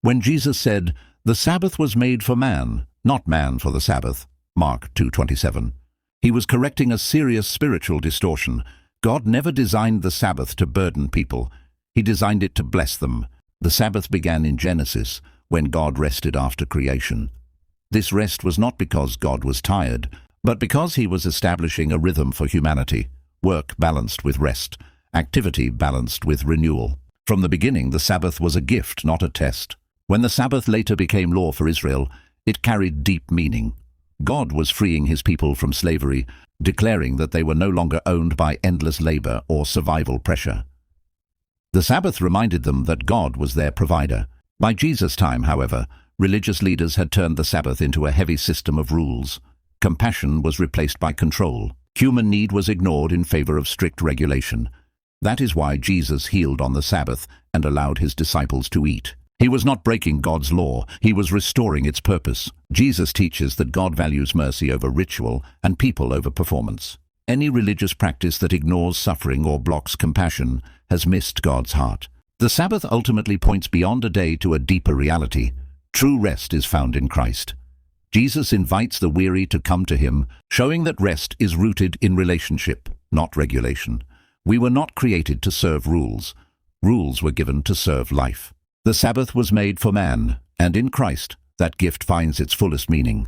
When Jesus said, "The Sabbath was made for man, not man for the Sabbath," Mark 2:27, he was correcting a serious spiritual distortion. God never designed the Sabbath to burden people. He designed it to bless them. The Sabbath began in Genesis, when God rested after creation. This rest was not because God was tired, but because he was establishing a rhythm for humanity, work balanced with rest, activity balanced with renewal. From the beginning, the Sabbath was a gift, not a test. When the Sabbath later became law for Israel, it carried deep meaning. God was freeing his people from slavery, declaring that they were no longer owned by endless labor or survival pressure. The Sabbath reminded them that God was their provider. By Jesus' time, however, religious leaders had turned the Sabbath into a heavy system of rules. Compassion was replaced by control. Human need was ignored in favor of strict regulation. That is why Jesus healed on the Sabbath and allowed his disciples to eat. He was not breaking God's law, he was restoring its purpose. Jesus teaches that God values mercy over ritual and people over performance. Any religious practice that ignores suffering or blocks compassion has missed God's heart. The Sabbath ultimately points beyond a day to a deeper reality. True rest is found in Christ. Jesus invites the weary to come to him, showing that rest is rooted in relationship, not regulation. We were not created to serve rules. Rules were given to serve life. The Sabbath was made for man, and in Christ, that gift finds its fullest meaning.